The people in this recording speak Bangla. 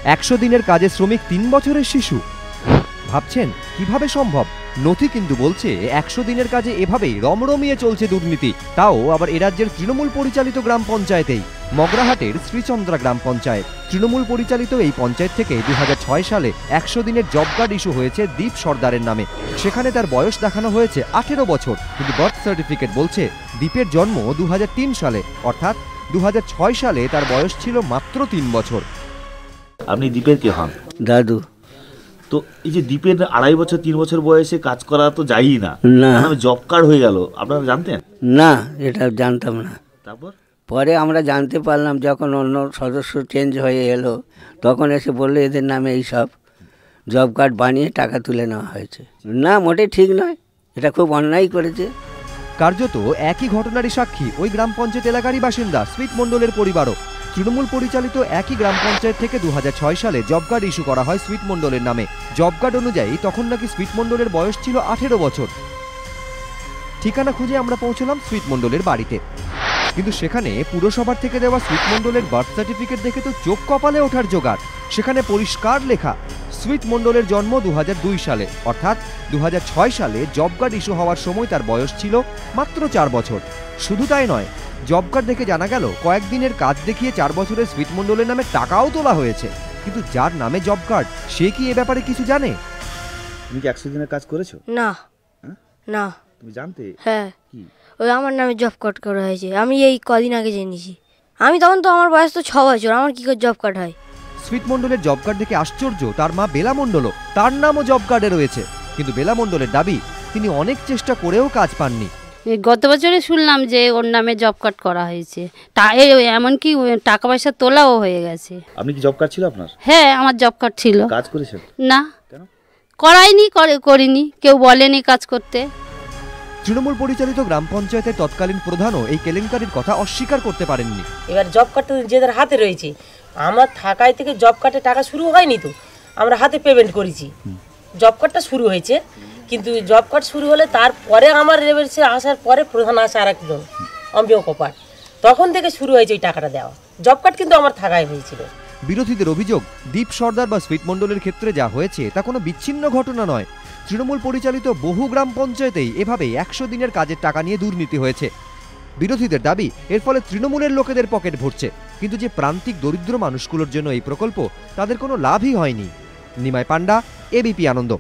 100 দিনের কাজে শ্রমিক 3 বছরের শিশু। ভাবছেন কিভাবে সম্ভব? নথি কিন্তু বলছে 100 দিনের কাজে এভাবেই রমরমিয়ে চলছে দুর্নীতি, তাও আবার এ রাজ্যের তৃণমূল পরিচালিত গ্রাম পঞ্চায়েতেই। মগরাহাটের শ্রীচন্দ্রা গ্রাম পঞ্চায়েত। তৃণমূল পরিচালিত এই পঞ্চায়েত থেকে 2006 সালে 100 দিনের জব কার্ড ইস্যু হয়েছে দীপ সর্দারের নামে। সেখানে তার বয়স দেখানো হয়েছে 18 বছর, কিন্তু বার্থ সার্টিফিকেট বলছে দীপের জন্ম 2003 সালে, অর্থাৎ 2006 সালে তার বয়স ছিল মাত্র 3 বছর। আপনি দীপের কে হন? দাদু। তো এই যে দীপের 2.5 বছর 3 বছর বয়সে কাজ করা তো যায়ই না, জব কার্ড হয়ে গেল, আপনারা জানতেন না? এটা জানতাম না। তারপর পরে আমরা জানতে পারলাম যখন অন্য সদস্য চেঞ্জ হয়ে এলো, তখন এসে বললো এদের নামে এইসব জব কার্ড বানিয়ে টাকা তুলে নেওয়া হয়েছে। না, মোটে ঠিক নয়, এটা খুব অন্যায় করেছে। কার্যত একই ঘটনারই সাক্ষী ওই গ্রাম পঞ্চায়েত এলাকারই বাসিন্দা স্মিথ মণ্ডলের পরিবারও। তৃণমূল পরিচালিত একই গ্রাম পঞ্চায়েত থেকে 2006 সালে জব কার্ড ইস্যু করা হয় স্মিথ মণ্ডলের নামে। জব কার্ড অনুযায়ী তখন নাকি স্মিথ মণ্ডলের বয়স ছিল 18 বছর। ঠিকানা খুঁজে আমরা পৌঁছলাম স্মিথ মণ্ডলের বাড়িতে, কিন্তু সেখানে পুরসভার থেকে দেওয়া স্মিথ মণ্ডলের বার্থ সার্টিফিকেট দেখে তো চোখ কপালে ওঠার জোগাড়। সেখানে পরিষ্কার লেখা স্মিথ মণ্ডলের জন্ম 2002 সালে, অর্থাৎ 2006 সালে জব কার্ড ইস্যু হওয়ার সময় তার বয়স ছিল মাত্র 4 বছর। শুধু তাই নয়, জব কার্ড দেখে জানা গেল কয়েকদিনের কাজ দেখিয়ে 4 বছরের স্মিথ মণ্ডলের নামে টাকাও তোলা হয়েছে। কিন্তু যার নামে জব কার্ড, সে কি এ ব্যাপারে কিছু জানে? তুমি কি 100 দিনের কাজ করেছো? না। না। তুমি জানতে? হ্যাঁ, ওই আমার নামে জব কার্ড করা হয়েছে, আমি এই কদিন আগে জেনেছি। আমি তখন তো আমার বয়স তো 6 বছর, আমার কি করে জব কার্ড হয়? স্মিথ মণ্ডলের জব কার্ড দেখে আশ্চর্য তার মা বেলা মণ্ডলও, তার নামও জব কার্ডে রয়েছে। কিন্তু বেলা মণ্ডলের দাবি তিনি অনেক চেষ্টা করেও কাজ পাননি। গত বছরে শুনলাম যে ওর নামে জব কার্ড করা হয়েছে, তা এমনকি টাকা পয়সা তোলাও হয়ে গেছে। আপনি কি জব কার্ড ছিল আপনার? হ্যাঁ, আমার জব কার্ড ছিল। কাজ করেছেন? না, করাইনি, করিনি, কেউ বলেনি কাজ করতে। তৃণমূল পরিচালিত গ্রাম পঞ্চায়েতের তৎকালীন প্রধানও এই কেলেঙ্কারির কথা অস্বীকার করতে পারেননি। এবার জব কার্ড তো নিজেদের হাতে রয়েছে, আমার থাকায় থেকে জব কার্ডে টাকা শুরু হয়নি, তো আমরা হাতে পেমেন্ট করেছি। জব কার্ডটা শুরু হয়েছে, কিন্তু জব কার্ড শুরু হলে তারপরে আমার রেভেন্সে আসার পরে প্রধান আসে আর একজন অম্বিয় কপাট, তখন থেকে শুরু হয়েছে ওই টাকাটা দেওয়া। জব কার্ড কিন্তু আমার থাকায় হয়েছিল। বিরোধীদের অভিযোগ, দীপ সর্দার বা স্মিথ মণ্ডলের ক্ষেত্রে যা হয়েছে তা কোনো বিচ্ছিন্ন ঘটনা নয়। তৃণমূল পরিচালিত বহু গ্রাম পঞ্চায়েতেই এভাবেই 100 দিনের কাজের টাকা নিয়ে দুর্নীতি হয়েছে। বিরোধীদের দাবি এর ফলে তৃণমূলের লোকেদের পকেট ভরছে, কিন্তু যে প্রান্তিক দরিদ্র মানুষগুলোর জন্য এই প্রকল্প, তাদের কোনো লাভই হয়নি। নিমাই পান্ডা, এবিপি আনন্দ।